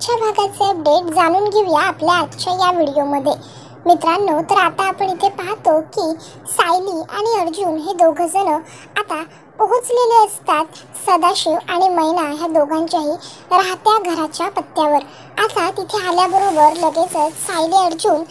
आजच्या भागाचे अपडेट जाणून घेऊया आपल्या आजच्या या व्हिडिओमध्ये। मित्रांनो, तर आता आपण इथे पाहतो की सायली आणि अर्जुन हे दोघं जण आता पोहोचलेले असतात सदाशिव आणि मैना ह्या दोघांच्याही राहत्या घराच्या पत्त्यावर। आता तिथे आल्याबरोबर लगेचच सायली अर्जुन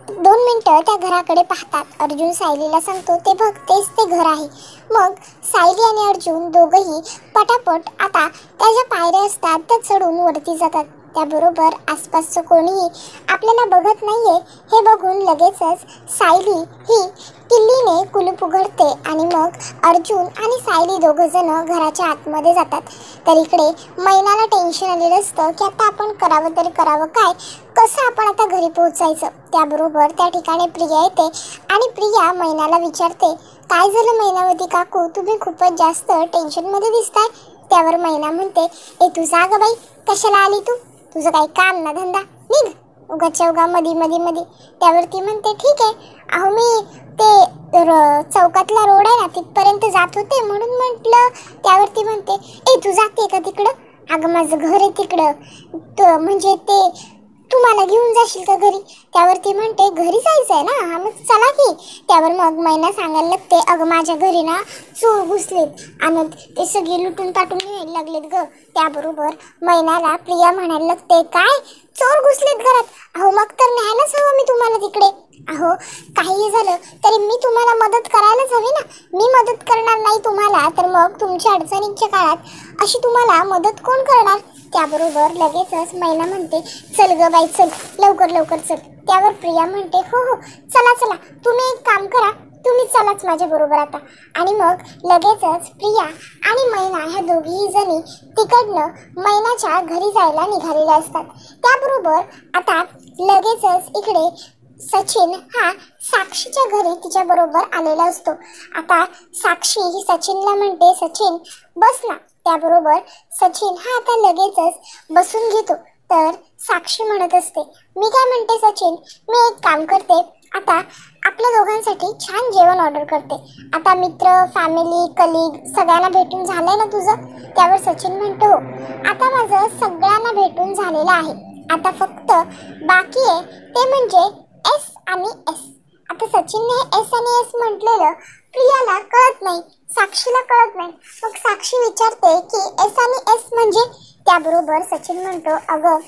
2 मिनिटं त्या घराकडे पाहतात। अर्जुन सायलीला सांगतो, ते बघ तेच ते घर आहे। मग सायली आणि अर्जुन दोघंही पटापट आता त्या ज्या पायऱ्या असतात त्या चढून वरती जातात। त्याबरोबर आसपासचं कोणीही आपल्याला बघत नाहीये हे बघून लगेचच सायली ही किल्लीने कुलूप उघडते आणि मग अर्जुन आणि सायली दोघं जण घराच्या आतमध्ये जातात। तर इकडे मैनाला टेन्शन आलेलं असतं की आता आपण करावं तरी करावं काय, कसं आपण आता घरी पोहोचायचं। त्याबरोबर त्या ठिकाणी प्रिया येते आणि प्रिया मैनाला विचारते, काय झालं मैनावती काकू, तुम्ही खूपच जास्त टेन्शनमध्ये दिसताय। त्यावर मैना म्हणते, ए तू जा ग बाई, कशाला आली तू, तुझं काही काम ना धंदा, निघ उगाच्या उगा मधी मधी मधी। त्यावरती म्हणते, ठीक आहे, अहो मी ते चौकातला रोड आहे ना तिथपर्यंत जात होते म्हणून म्हटलं। त्यावरती म्हणते, ए तू जाते का तिकडं, अगं माझं घर आहे तिकडं, म्हणजे ते तू मला घेऊन जाशील का घरी। त्यावरती म्हणते, घरी जायचं आहे ना, मग चला की। त्यावर मग मैना सांगायला लागते, अगं माझ्या घरी ना चोर घुसलेत आणि ते सगळे लुटून पाटून न्यायला लागलेत ग। त्याबरोबर मैनाला प्रिया म्हणायला लागते, काय चोर घुसलेत घरात, अहो मग तर न्यायलाच हवं मी तुम्हाला तिकडे। अहो काही झालं तरी मी तुम्हाला मदत करायलाच हवी ना, मी मदत करणार नाही तुम्हाला तर मग तुमच्या अडचणीच्या काळात अशी तुम्हाला मदत कोण करणार। त्याबरोबर लगेचच मैना म्हणते, चल ग बाई चल, लवकर लवकर चल। त्यावर प्रिया म्हणते, हो हो चला चला, तुम्ही एक काम करा, तुम्ही चलाच माझ्या बरोबर आता। आणि मग लगेचच प्रिया आणि मैना ह्या दोघीही जणी तिकडनं मैनाच्या घरी जायला निघालेल्या असतात। त्याबरोबर आता लगेचच इकडे सचिन हा साक्षीच्या घरी तिच्या बरोबर आलेला असतो। आता साक्षी ही सचिनला म्हणते, सचिन बस ना। त्याबरोबर सचिन हा आता लगेचच बसून घेतो। तर साक्षी म्हणत असते, मी काय म्हणते सचिन, मी एक काम करते, आता आपल्या दोघांसाठी छान जेवण ऑर्डर करते। आता मित्र फॅमिली कलीग सगळ्यांना भेटून झालंय ना तुझं। त्यावर सचिन म्हणतो, हो आता माझं सगळ्यांना भेटून झालेलं आहे, आता फक्त बाकी आहे ते म्हणजे एस आणि एस। आता सचिनने एस आणि एस म्हटलेलं प्रियाला कळत नाही, साक्षीला कळत नाही। मग साक्षी विचारते की एस आणि एस म्हणजे। त्याबरोबर सचिन म्हणतो, अगं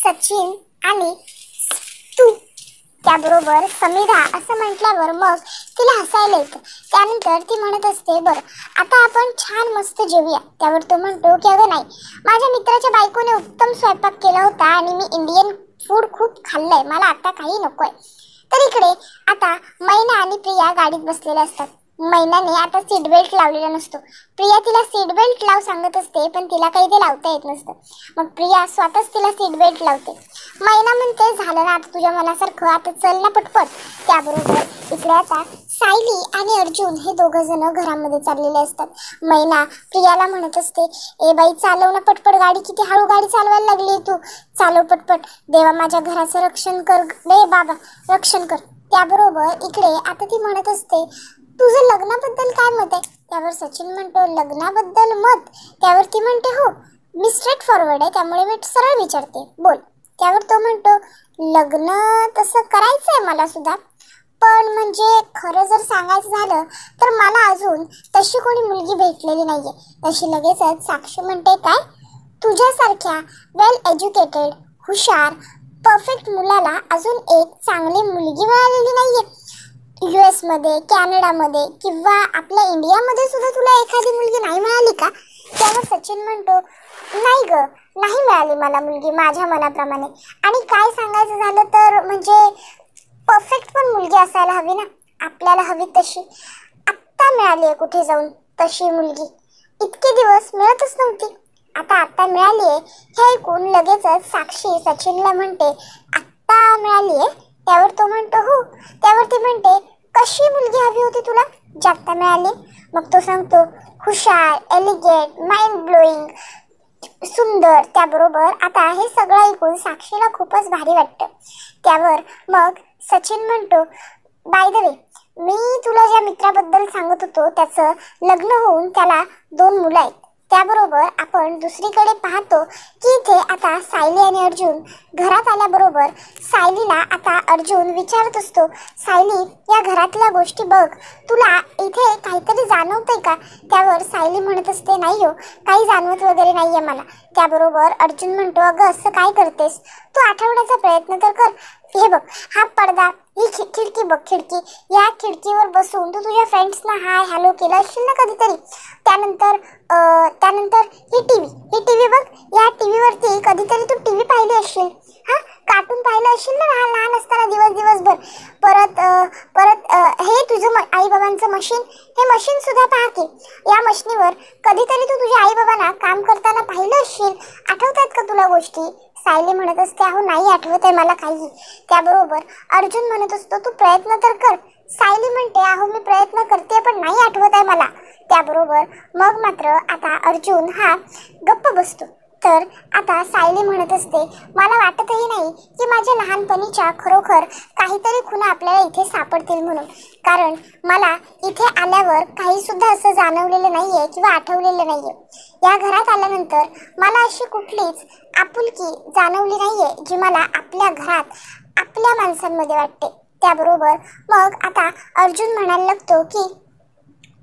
सचिन आणि तू। त्याबरोबर समीरा असं म्हटल्यावर मग तिला हसायला येतं। त्यानंतर ती म्हणत असते, बरं आता आपण छान मस्त जेवूया। त्यावर तो म्हणतो की अगं नाही, माझ्या मित्राच्या बायकोने उत्तम स्वयंपाक केला होता आणि मी इंडियन फूड खूप खाल्लंय, मला आता काही नकोय। तर इकडे आता मैना आणि प्रिया गाडीत बसलेल्या असतात। मैनाने आता सीट बेल्ट लावलेला नसतो, प्रिया तिला सीट बेल्ट लाव सांगत असते पण तिला काही ते लावता येत नसतं। मग प्रिया स्वतःच तिला सीट बेल्ट लावते। मैना म्हणते, झालं ना आता तुझ्या मनासारखं, आता चल ना पटपट। त्याबरोबर इकडे आता सायली आणि अर्जुन हे दोघं जण घरामध्ये चाललेले असतात। मैना प्रियाला म्हणत असते, ए बाई चालव ना पटपट गाडी, किती हळू गाडी चालवायला लागली तू, चालव पटपट, देवा माझ्या घराचं रक्षण कर रे बाबा, रक्षण कर। त्याबरोबर इकडे आता ती म्हणत असते, तुझं लग्नाबद्दल काय मत आहे। त्यावर सचिन म्हणतो, लग्नाबद्दल मत। त्यावर ती म्हणते, हो मी स्ट्रेट फॉरवर्ड आहे, त्यामुळे मी सरळ विचारते, बोल। त्यावर तो म्हणतो, लग्न तसं करायचंय मला सुद्धा, पण म्हणजे खरं जर सांगायचं झालं तर मला अजून तशी कोणी मुलगी भेटलेली नाहीये। तशी लगेचच साक्षी म्हणते, काय तुझ्यासारख्या वेल एज्युकेटेड हुशार परफेक्ट मुलाला अजून एक चांगली मुलगी मिळालेली नाहीये। US मध्ये कॅनडामध्ये किंवा आपल्या इंडियामध्ये सुद्धा तुला एखादी मुलगी नाही मिळाली का। त्यावर सचिन म्हणतो, नाही ग, नाही मिळाली मला मुलगी माझ्या मनाप्रमाणे, आणि काय सांगायचं झालं तर म्हणजे परफेक्ट पण मुलगी असायला हवी ना, आपल्याला हवी तशी। आत्ता मिळाली आहे कुठे जाऊन तशी मुलगी, इतके दिवस मिळतच नव्हती, आता मिळाली आहे। हे ऐकून लगेचच साक्षी सचिनला म्हणते, आत्ता मिळाली आहे। त्यावर तो म्हणतो, हो। त्यावर ती म्हणते, कशी मुलगी हवी होती तुला जी आत्ता मिळाली। मग तो सांगतो, हुशार, एलिगेंट, माइंड ब्लोईंग, सुंदर। त्याबरोबर आता हे सगळं ऐकून साक्षीला खूपच भारी वाटतं। त्यावर मग सचिन म्हणतो, बाय द वे, मी तुला ज्या मित्राबद्दल सांगत होतो त्याचं लग्न होऊन त्याला 2 मुलं आहेत, त्याबरोबर आपण दुसरीकडे पाहतो की इथे आता सायली आणि अर्जुन घरात आल्याबरोबर सायलीला आता अर्जुन विचारत असतो, सायली या घरातल्या गोष्टी बघ, तुला इथे काहीतरी जाणवतंय का? त्यावर सायली म्हणत असते, नाही हो, काही जाणवत वगैरे नाहीये मला. त्याबरोबर अर्जुन म्हणतो, अगं असं काय करतेस, तू आठवण्याचा प्रयत्न तर कर. हे बघ, हा पडदा, ही खिडकी बघ, खिडकी, या खिडकीवर बसून तू तुझ्या फ्रेंड्सना हाय हॅलो केलं असशील ना कधीतरी. त्यानंतर ही टीव्ही बघ, या टीव्हीवरती कधीतरी तू टीव्ही पाहिली असशील, हा कार्टून पाहिलं असशील ना लहान असताना दिवसभर. परत हे तुझं आई बाबांचं मशीन, हे मशीन सुद्धा पहा की, या मशीनीवर कधीतरी तू तुझ्या आई बाबांना काम करताना पाहिलं असशील. आठवतात का तुला गोष्टी? सायली म्हणत असते, अहो नाही आठवत आहे मला काही. त्याबरोबर अर्जुन म्हणत असतो, तू प्रयत्न तर कर. सायली म्हणते, अहो मी प्रयत्न करते पण नाही आठवत आहे मला. त्याबरोबर मग मात्र आता अर्जुन हा गप्प बसतो. तर आता सायली म्हणत असते, मला वाटतही नाही की माझ्या लहानपणीच्या खरोखर काहीतरी खुणा आपल्याला इथे सापडतील म्हणून, कारण मला इथे आल्यावर काही सुद्धा असं जाणवलेलं नाहीये किंवा आठवलेलं नाहीये. या घरात आल्यानंतर मला अशी कुठलीच आपुलकी जाणवली नाहीये जी मला आपल्या घरात आपल्या माणसांमध्ये वाटते. त्याबरोबर मग आता अर्जुन म्हणायला लागतो की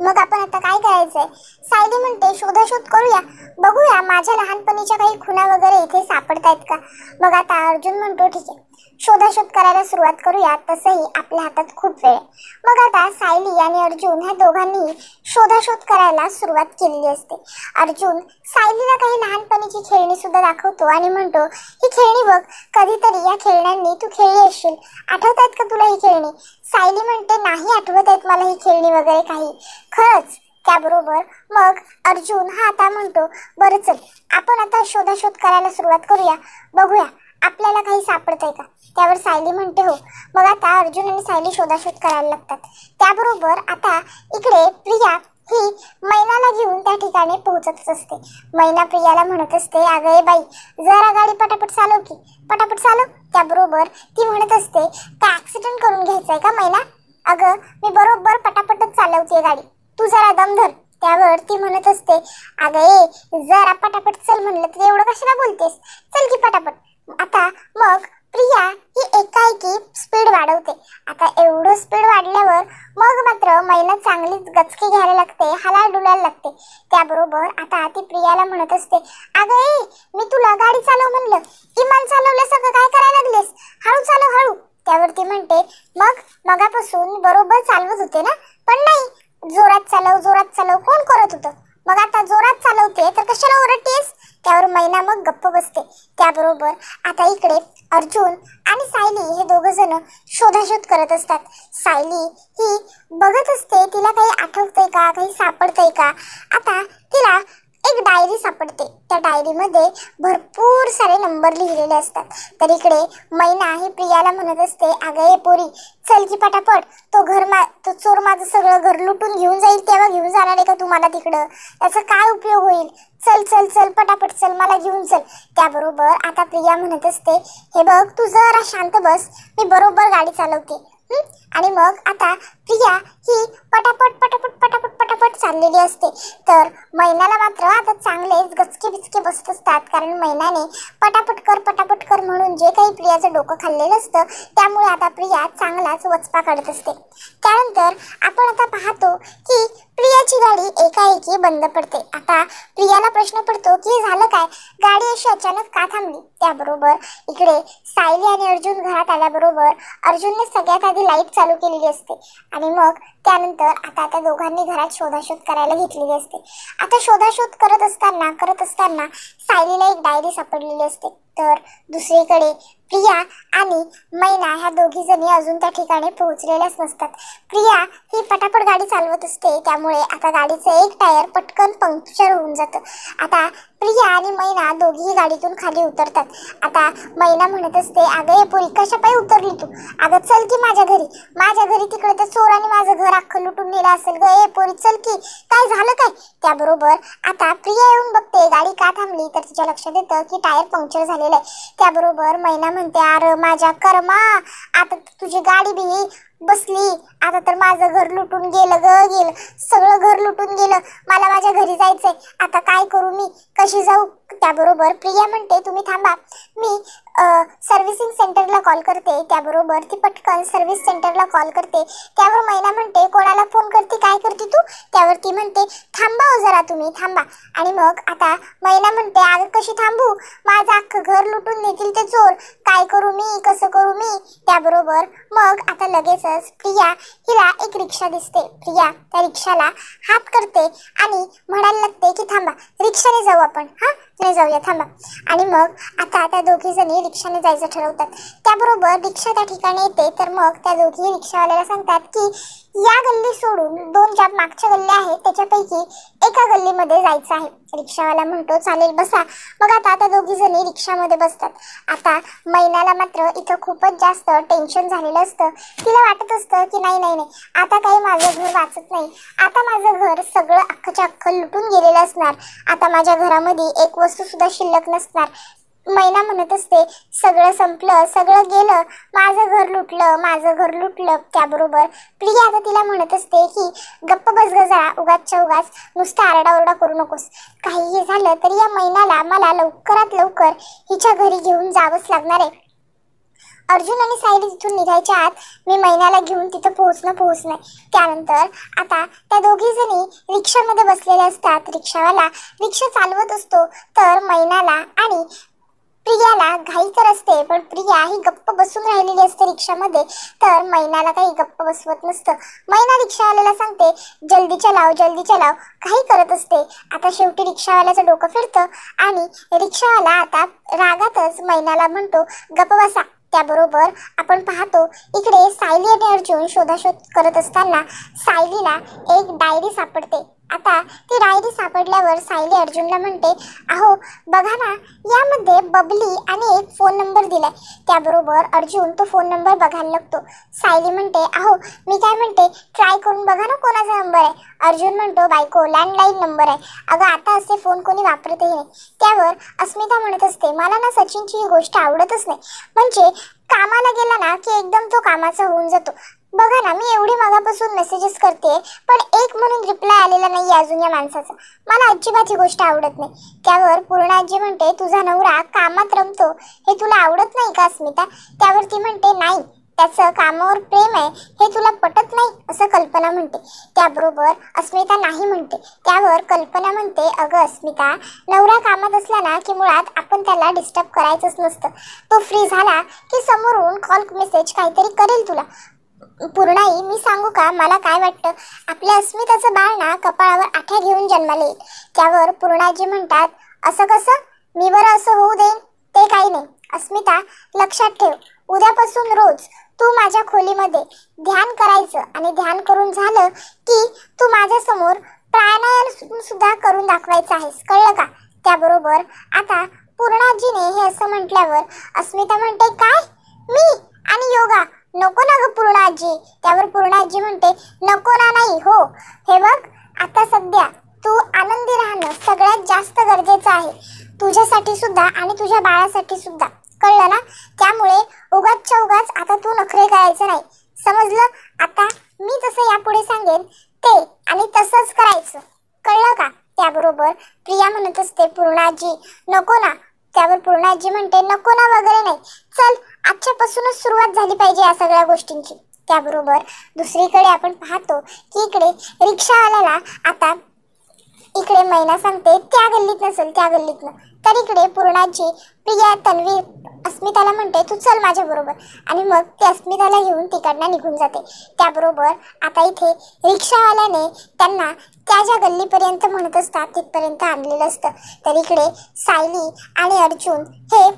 मग आपण आता काय करायचंय? सायली म्हणते, शोधाशोध करूया, बघूया माझ्या लहानपणीच्या काही खुणा वगैरे इथे सापडतायत का. मग आता अर्जुन म्हणतो, ठीक आहे, शोधाशोध करायला सुरुवात करूया, तसंही आपल्या हातात खूप वेळ. मग आता सायली आणि अर्जुन ह्या दोघांनी शोधाशोध करायला सुरुवात केलेली असते. अर्जुन सायलीला काही लहानपणीची खेळणी सुद्धा दाखवतो आणि म्हणतो, ही खेळणी बघ, कधीतरी या खेळण्यांनी तू खेळली असशील, आठवतायत का तुला ही खेळणी? सायली म्हणते, नाही आठवत आहेत मला ही खेळणी वगैरे काही. खरंच? त्याबरोबर मग अर्जुन हा आता म्हणतो, बरं चल, आपण आता शोधाशोध करायला सुरुवात करूया, बघूया आपल्याला काही सापडतंय का. त्यावर सायली म्हणते, हो. मग आता अर्जुन आणि सायली शोधाशोध करायला लागतात. त्याबरोबर आता इकडे प्रिया ही मैनाला घेऊन त्या ठिकाणी पोहोचतच असते. मैना प्रियाला म्हणत असते, अगं ए बाई, जरा गाडी पटापट चालव की, पटापट चालव. त्याबरोबर ती म्हणत असते, काय ऍक्सिडेंट करून घ्यायचंय का मैना? अगं मी बरोबर पटापटच चालवते गाडी, तू जरा दम धर. त्यावर ती म्हणत असते, अगं ए, जरा पटापट चल म्हणलं तर एवढं कशाला बोलतेस, चल की पटापट. आता मग प्रिया ही एकाएकी स्पीड वाढवते. आता एवढं स्पीड वाढल्यावर मग मात्र मैना चांगलीच गचके घ्यायला लागते, हलाल डुलायला लागते. त्याबरोबर आता ती प्रियाला म्हणत असते, अगं ए, मी तुला गाडी चालव म्हणलं, इमान चालवल्यासारखं काय करायला लागलेस, हळू चालव हळू. त्यावरती म्हणते, मग मगापासून बरोबर चालवत होते ना, पण नाही, जोरात चालव कोण करत होतं, मग आता जोरात चालवते तर कशाला ओरडतेस. त्यावर मैना मग गप्प बसते. त्याबरोबर आता इकडे अर्जुन आणि सायली हे दोघं जण शोधाशोध करत असतात. सायली ही बघत असते, तिला काही आठवतंय का, काही सापडतंय का. आता तिला एक डायरी सापडते. त्या डायरीमध्ये भरपूर सारे नंबर लिहिलेले असतात. तर इकडे मैना ही प्रियाला म्हणत असते, अगं ए पोरी, चल की पटापट, तो चोर माझं सगळं घर लुटून घेऊन जाईल, तेव्हा घेऊन जाणार आहे का तुम्हाला तिकडं, याचा काय उपयोग होईल, चल चल चल पटापट चल, मला घेऊन चल. त्याबरोबर आता प्रिया म्हणत असते, हे बघ तू जरा शांत बस, मी बरोबर गाडी चालवते. आणि मग आता प्रिया ही पटापट पटापट पटापट पटापट चाललेली असते. तर मैनाला मात्र आता चांगलेच गचके बिचके बसत असतात, कारण मैनाने पटापट कर म्हणून जे काही प्रियाचं डोकं खाल्लेलं असतं, त्यामुळे आता प्रिया चांगलाच वचपा काढत असते. त्यानंतर आपण आता पाहतो की प्रियाची गाडी एकाएकी बंद पडते. आता प्रियाला प्रश्न पडतो की झालं काय, गाडी अशी अचानक का थांबली. त्याबरोबर इकडे सायली आणि अर्जुन घरात आल्याबरोबर अर्जुनने सगळ्यात आधी लाईट चालू केलेली असते आणि मग त्यानंतर आता त्या दोघांनी घरात शोधाशोध करायला घेतलेली असते. आता शोधाशोध करत असताना सायलीला एक डायरी सापडलेली असते. तर दुसरीकडे प्रिया आणि मैना ह्या दोघी जणी अजून त्या ठिकाणी पोहोचलेल्याच नसतात. प्रिया ही पटापट गाडी चालवत असते, त्यामुळे आता गाडीचं एक टायर पटकन पंक्चर होऊन जातं. आता प्रिया आणि मैना दोघीही गाडीतून खाली उतरतात. आता मैना म्हणत असते, अगं ए पोरी, कशा पायी उतरली तू, अगं चल की माझ्या घरी तिकडे त्या चोराने माझं घर अख्खं लुटून नेलं असेल ग, ए पोरी चल की, काय झालं काय. त्याबरोबर आता प्रिया येऊन बघते गाडी का थांबली, तर तिच्या लक्षात येतं की टायर पंक्चर झालेलं आहे. त्याबरोबर मैना म्हणते, अरे माझ्या कर्मा, आता तुझी गाडी बी बसली. आता तर माझं घर लुटून गेलं ग, गेलं सगळं घर लुटून गेलं. मला माझ्या घरी जायचंय. आता काय करू मी, कशी जाऊ? त्याबरोबर प्रिया म्हणते तुम्ही थांबा, मी सर्व्हिसिंग सेंटरला कॉल करते. त्याबरोबर ती पटकन सर्व्हिस सेंटरला कॉल करते. त्यावर मैना म्हणते कोणाला फोन करते, काय करते तू? त्यावर ती म्हणते थांबा हो जरा, तुम्ही थांबा. आणि मग आता मैना म्हणते अगं कशी थांबू, माझं अख्खं घर लुटून नेतील ते चोर, काय करू मी, कसं करू मी? त्याबरोबर मग आता लगेचच प्रिया हिला एक रिक्षा दिसते. प्रिया त्या रिक्षाला हात करते आणि म्हणायला लागते की थांबा, रिक्षाने जाऊ आपण, नाही जाऊया थांबा. आणि मग आता त्या दोघी जणी रिक्षाने जायचं ठरवतात. त्याबरोबर रिक्षा त्या ठिकाणी येते. तर मग त्या दोघी रिक्षावाल्याला सांगतात की या गल्ली सोडून 2 ज्या मागच्या गल्ल्या आहेत त्याच्यापैकी एका गल्लीमध्ये जायचं आहे. रिक्षावाला म्हणतो चालेल बसा. मग आता त्या दोघी जणी रिक्षामध्ये बसतात. आता मैनाला मात्र इथं खूपच जास्त टेन्शन झालेलं असतं. तिला वाटत असतं की नाही नाही नाही, आता काही माझं घर वाचत नाही, आता माझं घर सगळं अख्खच्या अख्खं लुटून गेलेलं असणार, आता माझ्या घरामध्ये एक वस्तू सुद्धा शिल्लक नसणार. मैना म्हणत असते सगळं संपलं, सगळं गेलं, माझं घर लुटलं, माझं घर लुटलं. त्याबरोबर प्रिया आता तिला म्हणत असते की गप्प बस ग जरा, उगाचच्या उगाच नुसतं आरडाओरडा करू नकोस. काहीही झालं तरी या मैनाला मला लवकरात लवकर हिच्या घरी घेऊन जावंच लागणार आहे. अर्जुन आणि सायली तिथून निघायच्या आत मी मैनाला घेऊन तिथं पोहोचणं. त्यानंतर आता त्या दोघी जणी रिक्षामध्ये बसलेल्या असतात. रिक्षावाला रिक्षा चालवत असतो. तर मैनाला आणि प्रियाला घाई तर असते, पण प्रिया ही गप्प बसून राहिलेली असते रिक्षामध्ये. तर मैनाला काही गप्प बसवत नसतं. मैना रिक्षावाल्याला सांगते जल्दी चलाव, जल्दी चलाव, काही करत असते. आता शेवटी रिक्षावाल्याचं डोकं फिरतं आणि रिक्षावाला आता रागातच मैनाला म्हणतो गप्प बसा. त्याबरोबर आपण पाहतो इकडे सायली आणि अर्जुन शोधाशोध करत असताना सायलीला एक डायरी सापडते. आता ती डायरी सापडल्यावर सायली अर्जुनला म्हणते अहो बघा ना, यामध्ये बबली आणि एक फोन नंबर दिलाय. त्याबरोबर अर्जुन तो फोन नंबर बघायला लागतो. सायली म्हणते अहो मी काय म्हणते, ट्राय करून बघा ना कोणाचा नंबर आहे. अर्जुन म्हणतो बायको लँडलाईन नंबर आहे, अगं आता असे फोन कोणी वापरतही नाही. त्यावर अस्मिता म्हणत असते मला ना सचिनची ही गोष्ट आवडतच नाही, म्हणजे कामाला गेला ना की एकदम तो कामाचा होऊन जातो. बघा ना, मी एवढी मागापासून मेसेजेस करते पण एक म्हणून रिप्लाय आलेला नाही अजून या माणसाचा, मला अजिबात ही गोष्ट आवडत नाही. त्यावर पूर्णाजी म्हणते तुझा नवरा कामात रमतो हे तुला आवडत नाही का अस्मिता? त्यावर ती म्हणते नाही, त्याचं कामावर प्रेम आहे हे तुला पटत नाही असं कल्पना म्हणते. त्याबरोबर अस्मिता नाही म्हणते. त्यावर कल्पना म्हणते अगं अस्मिता, नवरा कामात असला ना की मुळात आपण त्याला डिस्टर्ब करायचंच नसतं, तो फ्री झाला की समोरून कॉल मेसेज काहीतरी करेल तुला. पूर्णाई मी सांगू का मला काय वाटतं, आपल्या अस्मिताचं बाळ ना कपाळावर आठ्या घेऊन जन्माला येईल. त्यावर पूर्णाजी म्हणतात असं कसं, मी बरं असं होऊ देईन ते काही नाही. अस्मिता लक्षात ठेव, उद्यापासून रोज तू माझ्या खोलीमध्ये ध्यान करायचं आणि ध्यान करून झालं की तू माझ्यासमोर प्राणायाम सुद्धा करून दाखवायचं आहेस, कळलं का? त्याबरोबर आता पूर्णाजीने हे असं म्हटल्यावर अस्मिता म्हणते काय, मी आणि योगा नको ना ग पूर्णाजी. त्यावर पूर्णाजी म्हणते नको ना नाही हो, हे बघ आता सध्या तू आनंदी राहणं सगळ्यात जास्त गरजेचं आहे, तुझ्यासाठी सुद्धा आणि तुझ्या बाळासाठी सुद्धा, कळलं ना? त्यामुळे उगाचच्या उगाच आता तू नखरे करायचं नाही, समजलं? आता मी जसं यापुढे सांगेन ते आणि तसंच करायचं, कळलं का? त्याबरोबर प्रिया म्हणत असते पूर्णाजी नको ना. त्यावर पूर्णाजी म्हणते नको ना वगैरे नाही, चल आजच्यापासूनच सुरुवात झाली पाहिजे या सगळ्या गोष्टींची. त्याबरोबर दुसरीकडे आपण पाहतो की इकडे रिक्षावाल्याला आता इकडे मैना सांगते त्या गल्लीत नसेल त्या गल्लीतनं. तर इकडे पूर्णाजी प्रिया तन्वी अस्मिताला म्हणते तू चल माझ्या बरोबर, आणि मग ते अस्मिताला घेऊन तिकडनं निघून जाते. त्याबरोबर आता इथे रिक्षावाल्याने त्यांना त्या ज्या गल्लीपर्यंत म्हणत असतात तिथपर्यंत आणलेलं असतं. तर इकडे सायली आणि अर्जुन हे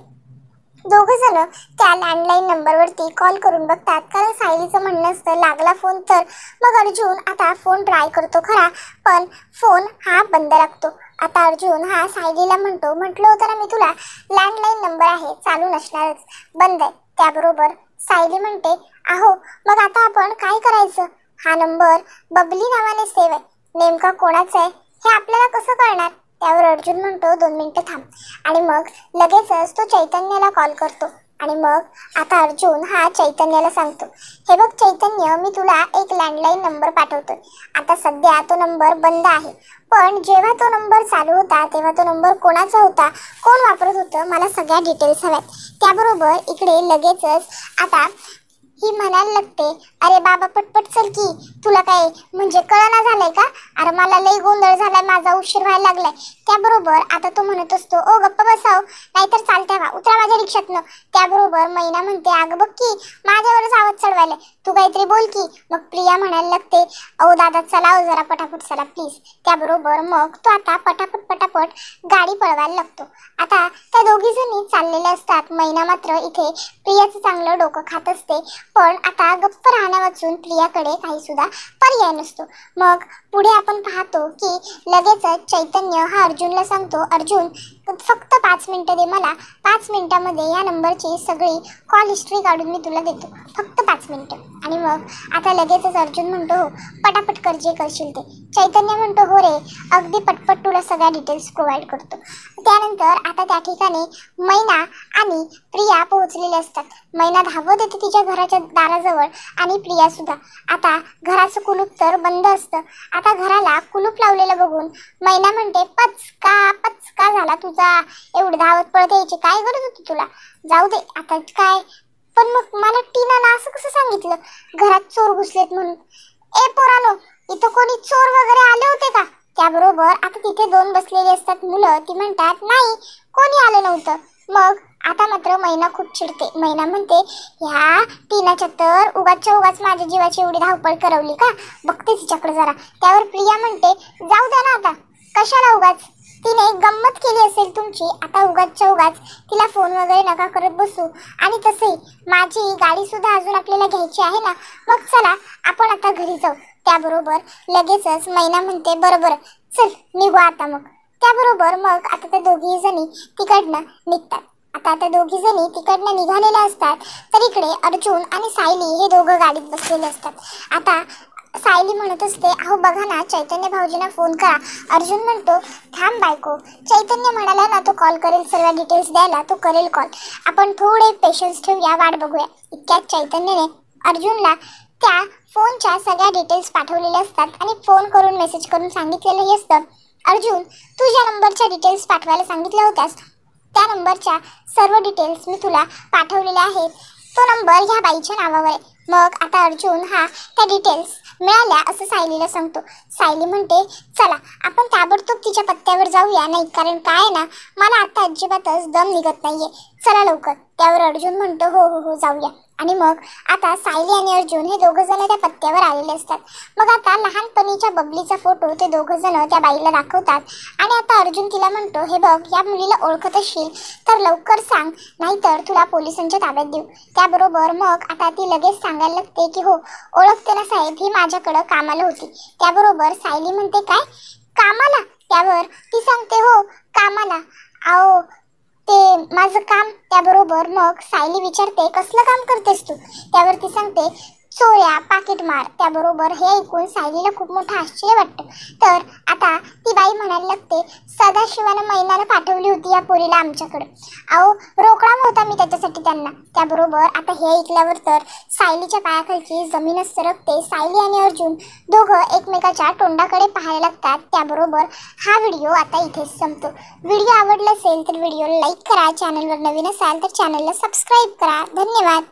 दोघं जण त्या लँडलाईन नंबरवरती कॉल करून बघतात, कारण सायलीचं म्हणणं असतं लागला फोन तर. मग अर्जुन आता फोन ट्राय करतो खरा, पण फोन हा बंद लागतो. आता अर्जुन हा सायलीला म्हटलं होतं ना मी तुला, लँडलाईन नंबर आहे चालू नसणारच, बंद आहे. त्याबरोबर सायली म्हणते अहो मग आता आपण काय करायचं, हा नंबर बबली नावाने सेव्ह आहे, नेमका कोणाचा आहे हे आपल्याला कसं कळणार? त्यावर अर्जुन म्हणतो 2 मिनिटं थांब, आणि मग लगेचच तो चैतन्याला कॉल करतो आणि मग आता अर्जुन हा चैतन्याला सांगतो, हे बघ चैतन्य, मी तुला एक लँडलाईन नंबर पाठवतोय. आता सध्या तो नंबर बंद आहे, पण जेव्हा तो नंबर चालू होता तेव्हा तो नंबर कोणाचा होता, कोण वापरत होतं, मला सगळ्या डिटेल्स हव्यात. त्याबरोबर इकडे लगेचच आता ही म्हणायला लागते, अरे बाबा पटपट चल की, तुला काय म्हणजे कळना झालंय का? अरे मला लई गोंधळ झालाय, माझा उशीर व्हायला लागलाय. त्याबरोबर आता तो म्हणत असतो, ओ गप्पा बसाव, नाहीतर चालत्या व्हा, उतरा माझ्या रिक्षातनं. त्याबरोबर मैना म्हणते, अगं बघ की माझ्यावरच आवाज चढवायलाय, तू काहीतरी बोल की. मग प्रिया म्हणायला लागते, अहो दादा चला जरा पटापट चला प्लीज. त्याबरोबर मग तो आता पटापट गाडी पळवायला लागतो. आता त्या दोघी जणी चाललेल्या असतात. मैना मात्र इथे प्रियाचं चांगलं डोकं खात असते, पण आता गप्प राहण्या वाचून प्रियाकडे काही सुद्धा पर्याय नसतो. मग पुढे आपण पाहतो की लगेचच चैतन्य हा अर्जुनला सांगतो, अर्जुन फक्त 5 मिनिटं दे मला, 5 मिनिटामध्ये या नंबरची सगळी कॉल हिस्ट्री काढून मी तुला देतो, फक्त 5 मिनिटं. आणि मग आता लगेचच अर्जुन म्हणतो, हो पटापट कर जे करशील ते. चैतन्य म्हणतो, हो रे अगदी पटपट तुला सगळ्या डिटेल्स प्रोव्हाइड करतो. त्यानंतर आता त्या ठिकाणी मैना आणि प्रिया पोहोचलेले असतात. मैना धावत येते तिच्या घराच्या दाराजवळ आणि प्रिया सुद्धा. आता घराचं कुलूप तर बंद असतं. आता घराला कुलूप लावलेलं बघून मैना म्हणते, पचका झाला तुझा, एवढी धावत पळत यायची काय गरज होती तुला, जाऊ दे आता काय. पण मग मला टीनानं असं कसं सांगितलं घरात चोर घुसलेत म्हणून? ए पोरानो, इथं कोणी चोर वगैरे आले होते का? त्याबरोबर आता तिथे 2 बसलेली असतात मुलं, ती म्हणतात नाही कोणी आलं नव्हतं. मग आता मात्र मैना खूप चिडते. मैना म्हणते, ह्या टीनाच्या तर उगाच माझ्या जीवाची एवढी धावपळ करवली का, बघते तिच्याकडे जरा. त्यावर प्रिया म्हणते, जाऊ द्या ना आता, कशाला उगाच, तिने गंमत केली असेल तुमची, आता उगाच तिला फोन वगैरे नका करत बसू. आणि तसे माझी गाडी सुद्धा अजून आपल्याला घ्यायची आहे ना, मग चला आपण आता घरी जाऊ. त्याबरोबर लगेचच मैना म्हणते, बरोबर चल निघू आता. मग त्याबरोबर मग आता त्या दोघी जणी तिकडनं निघतात. आता त्या दोघी जणी तिकडनं निघालेल्या असतात, तर इकडे अर्जुन आणि सायली हे दोघं गाडीत बसलेले असतात. आता सायली म्हणत असते, अहो बघा ना चैतन्य भाऊजींना फोन करा. अर्जुन म्हणतो, थांब बायको, चैतन्य म्हणाला ना तो कॉल करेल सर्व डिटेल्स द्यायला, तो करेल कॉल, आपण थोडे पेशन्स ठेवूया, वाट बघूया. इतक्यात चैतन्यने अर्जुनला त्या फोनच्या सगळ्या डिटेल्स पाठवलेल्या असतात आणि फोन करून मेसेज करून सांगितलेलंही असतं, अर्जुन तू ज्या नंबरच्या डिटेल्स पाठवायला सांगितल्या होत्यास त्या नंबरच्या सर्व डिटेल्स मी तुला पाठवलेल्या आहेत, तो नंबर ह्या बाईच्या नावावर आहे. मग आता अर्जुन हा त्या डिटेल्स मिळाल्या असं सायलीला सांगतो. सायली म्हणते, चला आपण ताबडतोब तिच्या पत्त्यावर जाऊया, नाही कारण काय ना मला आता अजिबातच दम निघत नाहीये, चला लवकर. त्यावर अर्जुन म्हणतो, हो जाऊया. आणि मग आता सायली आणि अर्जुन हे दोघं जण त्या पत्त्यावर आलेले असतात. मग आता लहानपणीच्या बबलीचा फोटो ते दोघं जण त्या बाईला दाखवतात आणि आता अर्जुन तिला म्हणतो, हे बघ या मुलीला ओळखत असशील तर लवकर सांग, नाहीतर तुला पोलिसांच्या ताब्यात देऊ. त्याबरोबर मग आता ती लगेच सांगायला लागते की हो ओळखते ना साहेब, ही माझ्याकडं कामाला होती. त्याबरोबर सायली म्हणते, काय कामाला? त्यावर ती सांगते, हो कामाला, आओ ते माझं काम. त्याबरोबर मग सायली विचारते, कसलं काम करतेस तू? त्यावर ती सांगते, चोऱ्या पाकिटमार. त्याबरोबर हे ऐकून सायलीला खूप मोठं आश्चर्य वाटतं. तर आता ती बाई म्हणायला लागते, सदाशिवानं मैनानं पाठवली होती या पोरीला आमच्याकडे, अहो रोकडा होता मी त्याच्यासाठी त्यांना. त्याबरोबर आता हे ऐकल्यावर तर सायलीच्या पायाखालची जमीनच सरकते. सायली आणि अर्जुन दोघं एकमेकाच्या तोंडाकडे पाहायला लागतात. त्याबरोबर हा व्हिडिओ आता इथेच संपतो. व्हिडिओ आवडला असेल तर व्हिडिओला लाईक करा, चॅनलवर नवीन असाल तर चॅनलला सबस्क्राईब करा. धन्यवाद.